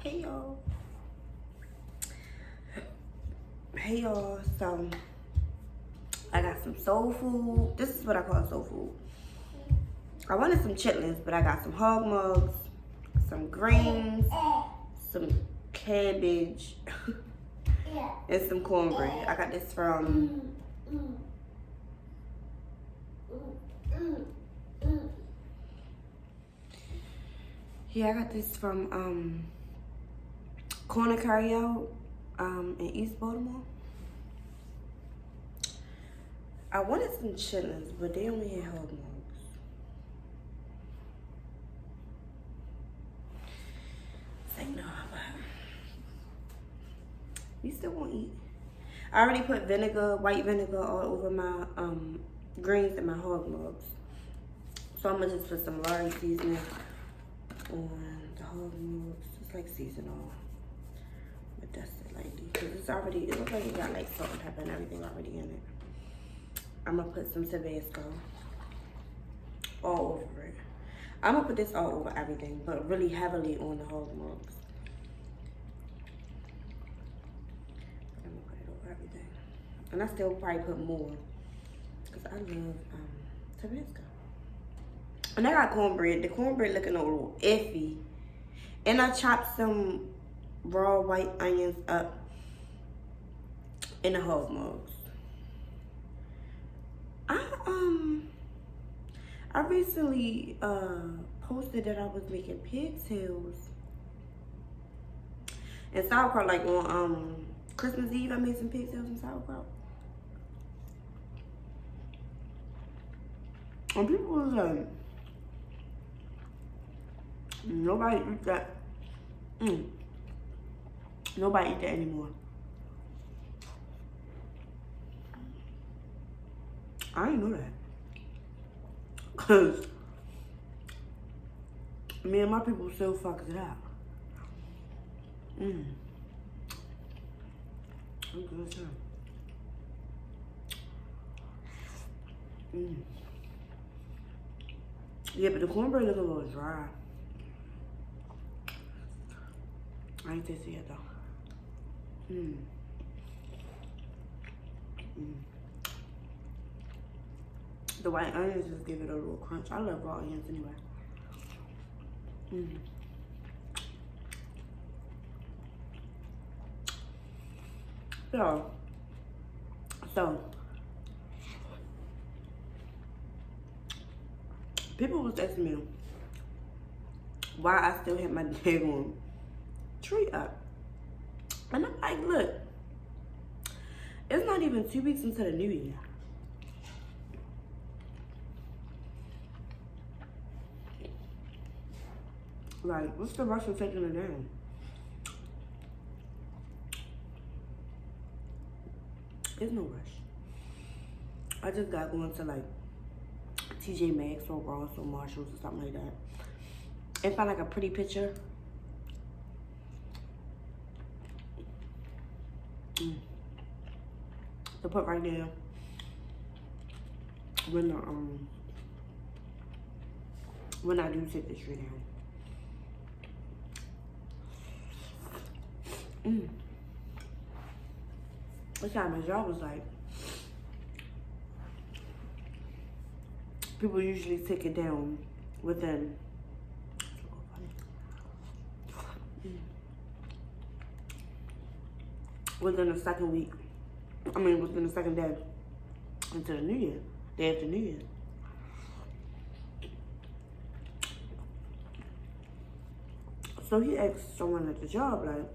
Hey y'all. Hey y'all. So I got some soul food. This is what I call soul food. I wanted some chitlins, but I got some hog-maws, some greens, some cabbage, and some cornbread. I got this from I got this from Corner Carryout in East Baltimore. I wanted some chitlins, but they only had hog-maws. It's like, no, but we still won't eat. I already put vinegar, white vinegar, all over my greens and my hog-maws. So I'm gonna just put some Lari seasoning on the hog-maws. It's like seasonal, but that's it lightly because it looks like it got like salt and pepper and everything already in it. I'm gonna put some Tabasco all over it. I'm gonna put this all over everything, but really heavily on the hog-maws. I'm gonna put it over everything, and I still probably put more because I love Tabasco. And I got cornbread. The cornbread looking a little iffy. And I chopped some raw white onions up in the hog-maws. I recently posted that I was making pigtails and sauerkraut, like on Christmas Eve. I made some pigtails and sauerkraut. And people was like, nobody eat that. Nobody eat that anymore. I didn't know that. Cause me and my people still fucks it up. I'm good too. Yeah, but the cornbread looks a little dry. I ain't tasty yet though. The white onions just give it a little crunch. I love raw onions anyway. So people was asking me why I still had my daggone tree up. And I'm like, look, it's not even 2 weeks into the new year. Like, what's the rush of taking it down? There's no rush. I just got going to like TJ Maxx or Ross or Marshalls or something like that and find like a pretty picture. To put right there when I do take the tree down. This time my job was like, people usually take it down within the second week. I mean, within the second day into the new year, day after New Year. So he asked someone at the job, like,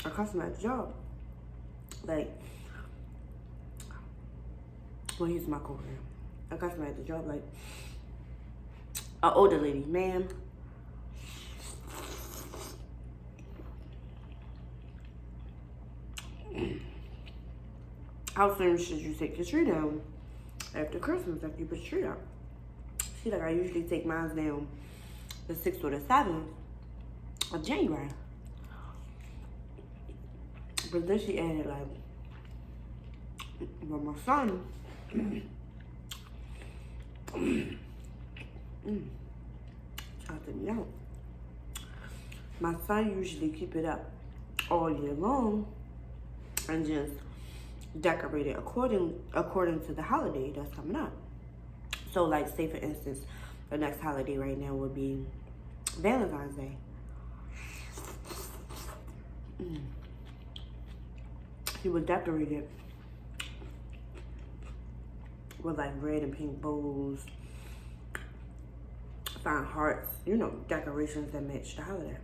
a customer at the job, like, well, he's my co-worker. A customer at the job, like, an older lady, ma'am, how soon should you take your tree down after Christmas, after you put your tree out? She's like, I usually take mine down the 6th or the 7th of January. But then she added, like, well, my son, I said, no. My son usually keep it up all year long and just decorate it according to the holiday that's coming up. So like, say for instance, the next holiday right now would be Valentine's Day. He would decorate it with like red and pink bows, find hearts, you know, decorations that match the holiday.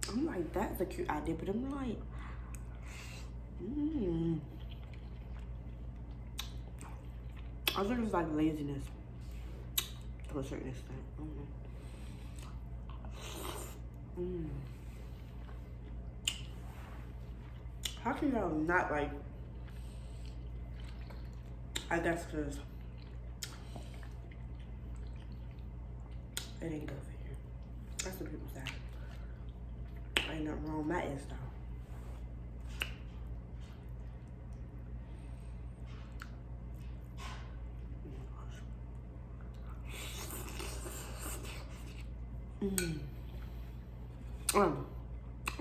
I'm like, that's a cute idea, but I'm like, I think it's like laziness to a certain extent. How can y'all not like, I guess because it ain't good for you. That's what people say. Ain't nothing wrong with my ass though.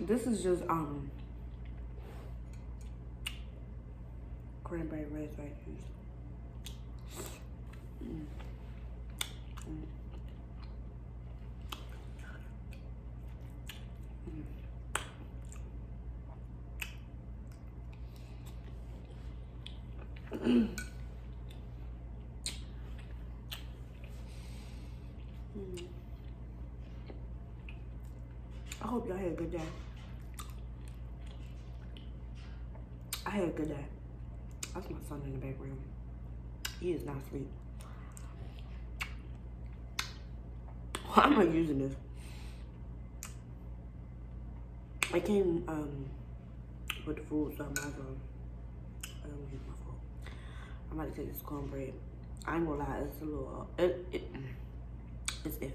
This is just cranberry raspberry juice. I hope y'all had a good day. I had a good day. That's my son in the background. He is not asleep. Why am I using this? It came with the food, so I might as well. I don't use my food. I'm about to take this cornbread. I ain't gonna lie, it's a little, it's iffy.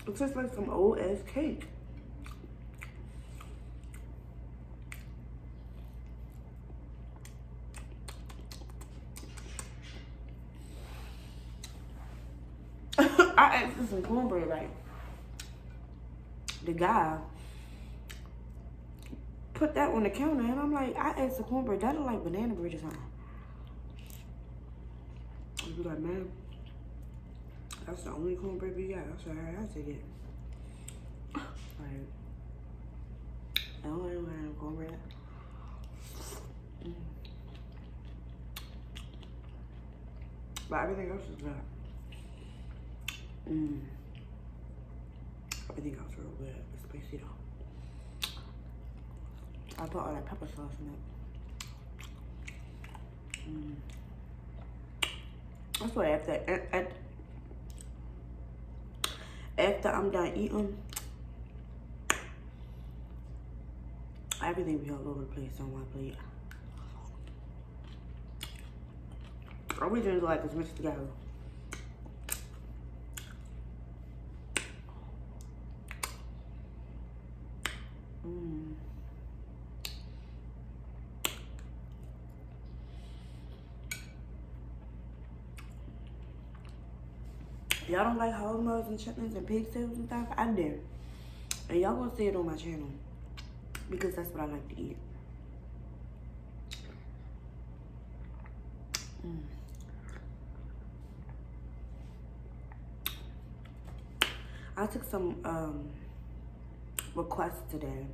It tastes like some old ass cake. I asked for some cornbread, like the guy put that on the counter, and I'm like, I asked for cornbread. That look like banana bread or something. And he was like, man, that's the only cornbread we got. I said, all right, I'll take it. Like, I don't want cornbread. But everything else is good. Everything else real good. It's spicy though. I put all that pepper sauce in it. That's why after I'm done eating, everything be all over the place on my plate. Everything is like it's mixed together. Y'all don't like hog-maws and chitlins and pig tails and stuff? I do. And y'all gonna see it on my channel. Because that's what I like to eat. I took some requests today.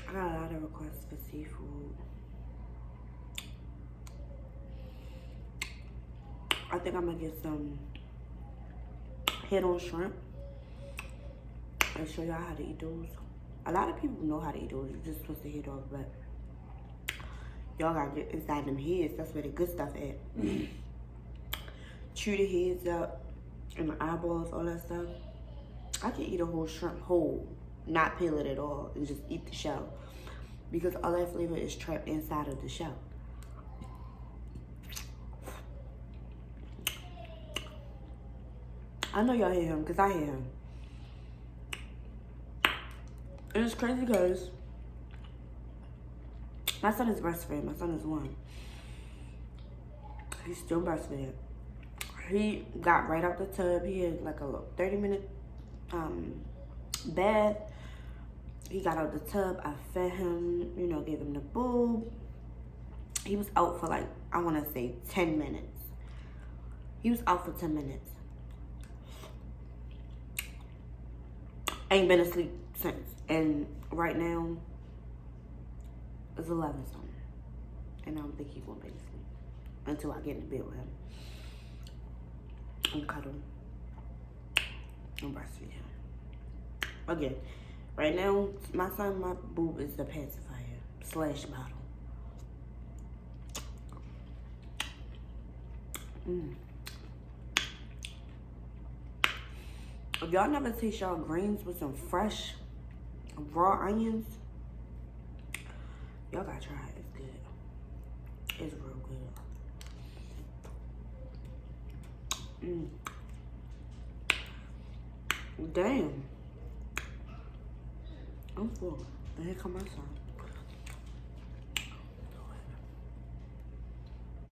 I got a lot of requests for seafood. I think I'm gonna get some head-on shrimp and show y'all how to eat those. A lot of people know how to eat those. You're just supposed to head off, but y'all gotta get inside them heads. That's where the good stuff at. Chew the heads up and the eyeballs, all that stuff. I can eat a whole shrimp whole, not peel it at all, and just eat the shell. Because all that flavor is trapped inside of the shell. I know y'all hear him, because I hear him. And it's crazy because my son is breastfed. My son is 1. He's still breastfed. He got right out the tub. He had like a little 30-minute bath. He got out the tub. I fed him, you know, gave him the boob. He was out for like, I want to say 10 minutes. He was out for 10 minutes. Ain't been asleep since. And right now, it's 11 something. And I don't think he's going to be asleep until I get in the bed with him. And cuddle. And breastfeed him. Again, right now, my son, my boob is the pacifier / bottle. If y'all never taste y'all greens with some fresh raw onions, y'all gotta try it. It's good. It's real good. Damn. I'm full. And here come my son.